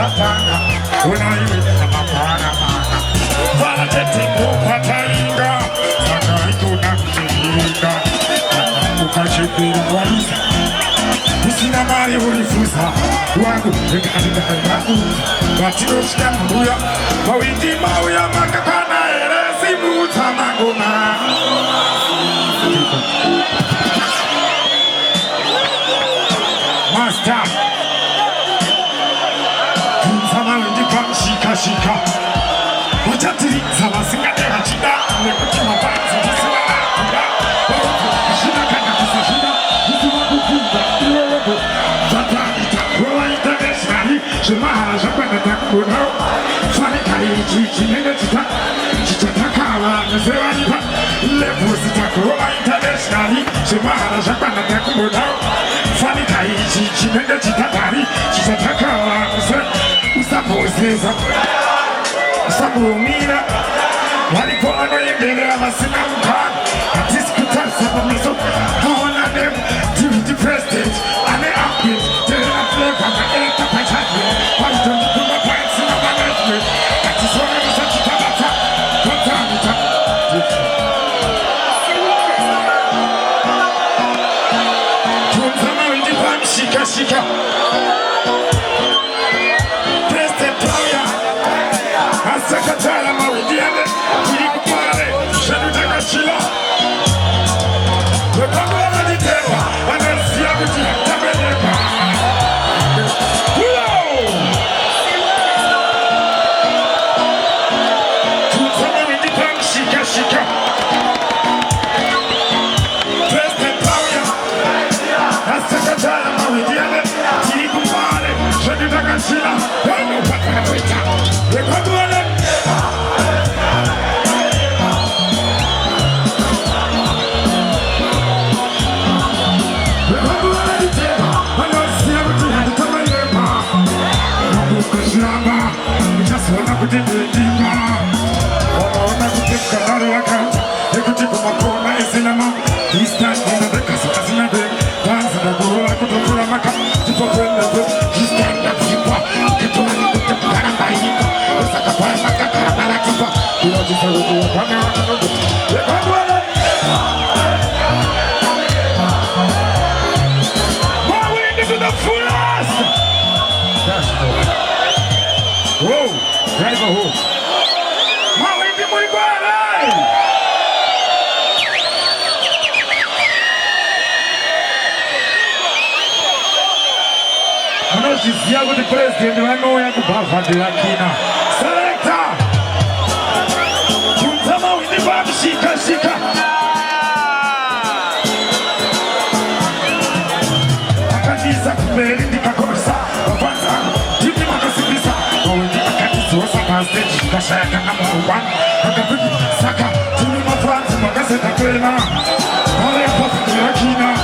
Katanga, when I live in a Mapana, Vanating Patainga, Sakaito Nakinga, Ukashipin Walis, Pisina Mari Urifusa, Wagu, Rikadu, Vatinoskan Buya, Mawiti Mauya Makapana, Eresimu Tamagona. Master, Sama di pam shika shika, wajatiri sama singa dera chida, lekuti mabanzi disana kuda, shida kana kisa shida, disuma kukuda, iloloko, zata ita, rola internationally, shemahara shapana takuno, fani kari chichi nene chita, chicha takala nesewa nipa, lefu sita rola internationally, shemahara shapana takuno. Funny guy, she made the chitari, she's a taka, Usaposes, Usapumina, Maripona, and Sinam, this could have some of them, how on them, to the president, and they are good, they are flavor, and the Pachaki, why don't you put my pants in a management? That is one of the such a tabata, what time Shika Shika President Toya Asakatala Mawidiane Kirikupare Shadutaka Shila The Pangwana di Tepa and then Siabuti Tabenepa Tutama Windipam Shika Shika President Toya Asakatala Shila, no pattern of it. They come to it. Just one of the Dima. Oh, I could take another account. They could take my corner in cinema. He's standing in the castle. Dance and I go like a Puramaka. To fulfill the book. He's standing up. Ziago de presidente vai moer com bafade aqui na Selecta. Juntama o indibado Chica Chica. Akatiza kumeli ndika komisa. Wafanza jini makasibisa. Mawindi akatiza wasaka stage. Kashayaka na mkuwan. Akapiki saka. Jini mafanza makaseta kwena. Mare bafade aqui na.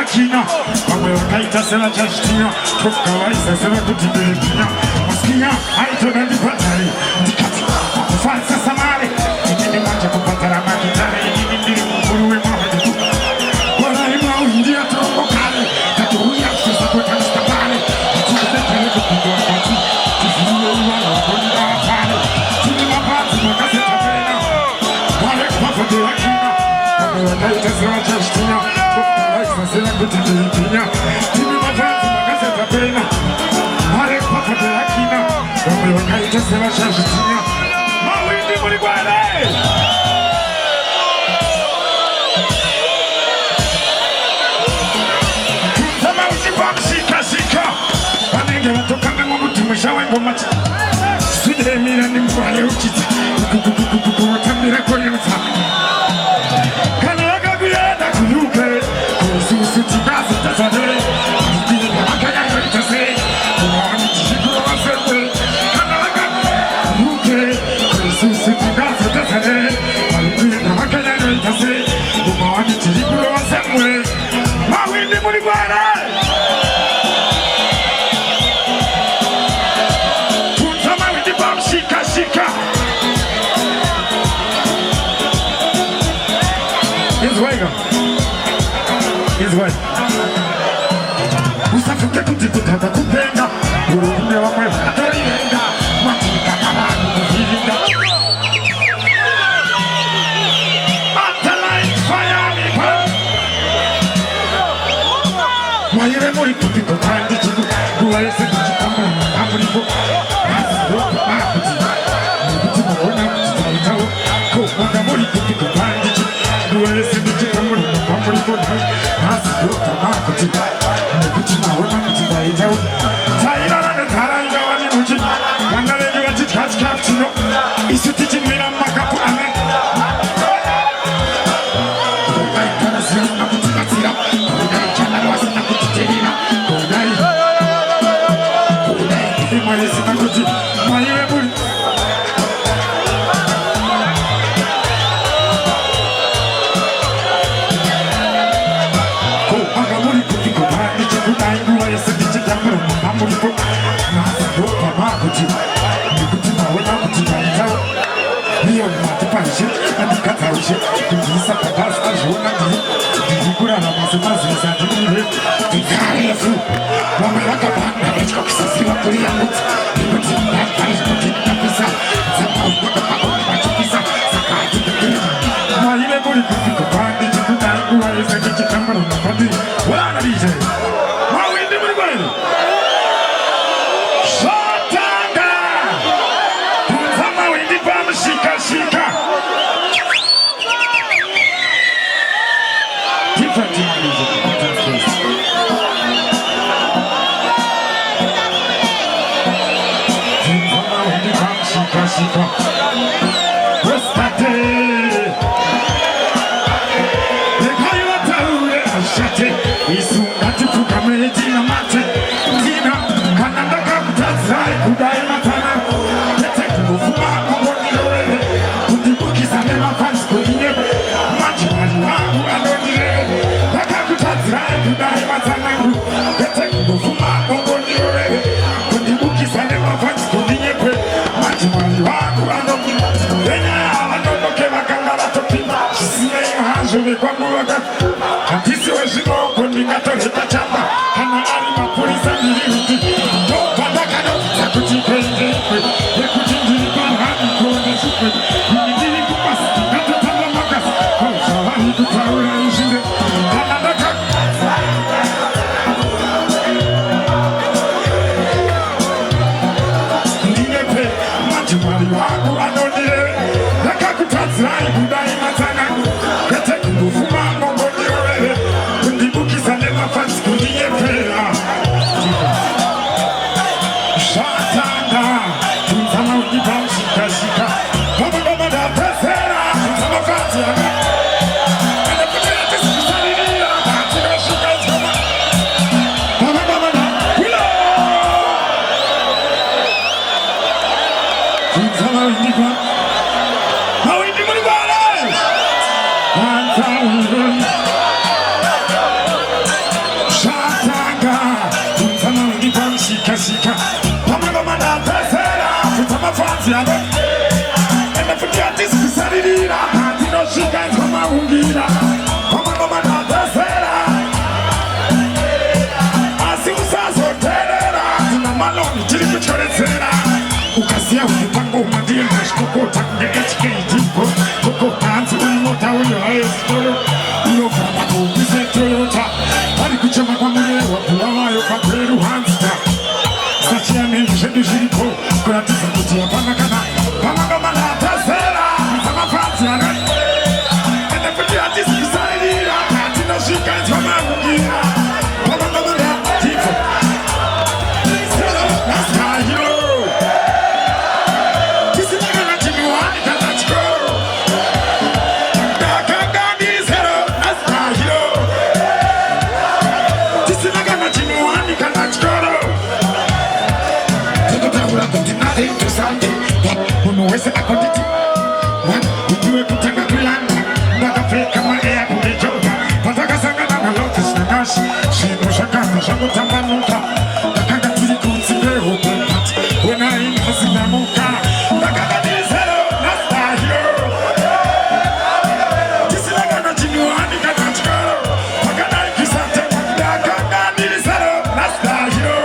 Kina, wamewakaita sema chashtina, tukawaisa sema kutibiripina, masikia, haito na ndipatari, ndikati, kufansa samari, inini manja kupatara makitari, inini ndiri mkuruwe mahadiku, wala ima uhindia trombo kale, tatuhuya kisa kwa kanistabale, tukuzetele kupindua kati, tufuruwe uwala wakonda wapale, tuni mabazi makase tapena, wale kupafadila kina, wamewakaita sema chashtina, Sena kutibiripina, tuni mabazi makase tapena, wale kupafadila kina, wamewakaita sema chashtina, mawindi muligwane! Shawe ngoma side mira ni mfanye ukiti kutamira kwa yemsa kana kaguyana kuyuke kususuti semwe mawindi muri bwana tunza mawindi bamshika shika izwega usafuke kutikutada kupenda urukume wamwe atorirenga matika abantu kuhirinda Mayere muri kupiko kandi kigu duwese kuchikamu amuripo Asiro makuti Mukuti mawona kutitaitawo Kowanga muri kupiko kandi kigu duwese kuchikamu amuripo Asiro makuti Mukuti mawona kutitaitawo Tairara ne taranga wani muchi Wangalengi wati kachino Isuti chimina makapu ame Aikana sira makuti katsira Nataka chakutamanuka ndakanga tiri kunzi kwehope pati wenaini hasinamuka ndakanga ndiri zero nastahiro tisinagana chinuhani kana chikoro pakadai kisate ndakanga ndiri zero nastahiro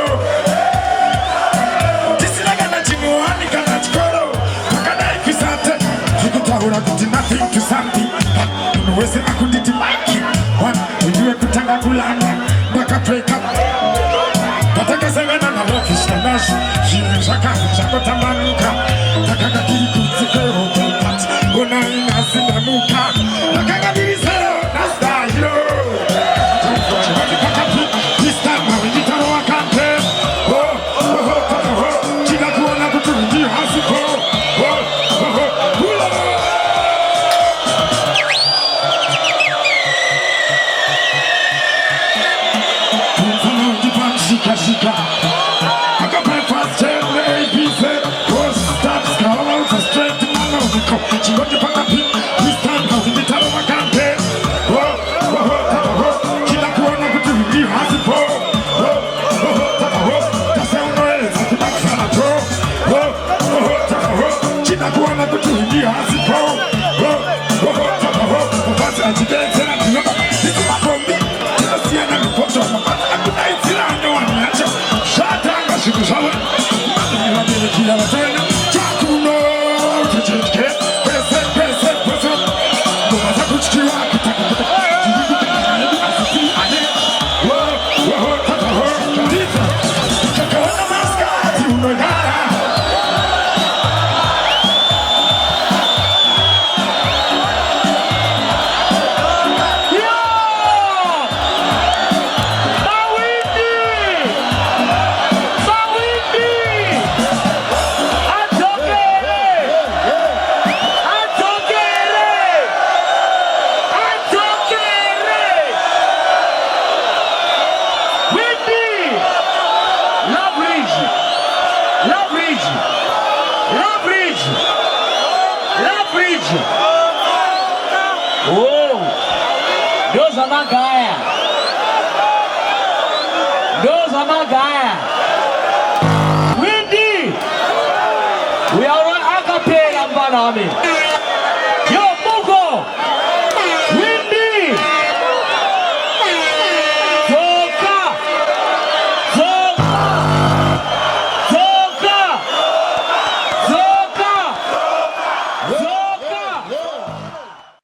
tisinagana chinuhani kana chikoro pakadai kisate zvikutaura kuti nothing to something munhu wese akunditi maki ujue kutanga kulanda ndakapfeka patakasangana navofishanashi zvinhu zvakazi zvakotambanuka ndakanga ndiri kunze kwehopepat onainazindamuka ndakanga ndiri zero nastahiro pakapistamainditaro wakante chida kuona kuti ndi hasipo Shika, I got my first chain, the APC, cross, stop, scroll, so straight to my nose, she got the pack up, this time, how in the town of my country, she like one of the two, has it for, that's how I is, the back from the she like one of the two, has it for, but I didn't say that, this is my combi, just see another photo of my Shikusawa, kila tena chakuno tujike pese ngoma za kuchikiwa kutakuta asili ane wo tata ho ndita chakaona maskati unogara Oh, those are my guys. Those are my guys. Windy, we are on acapella, Banami.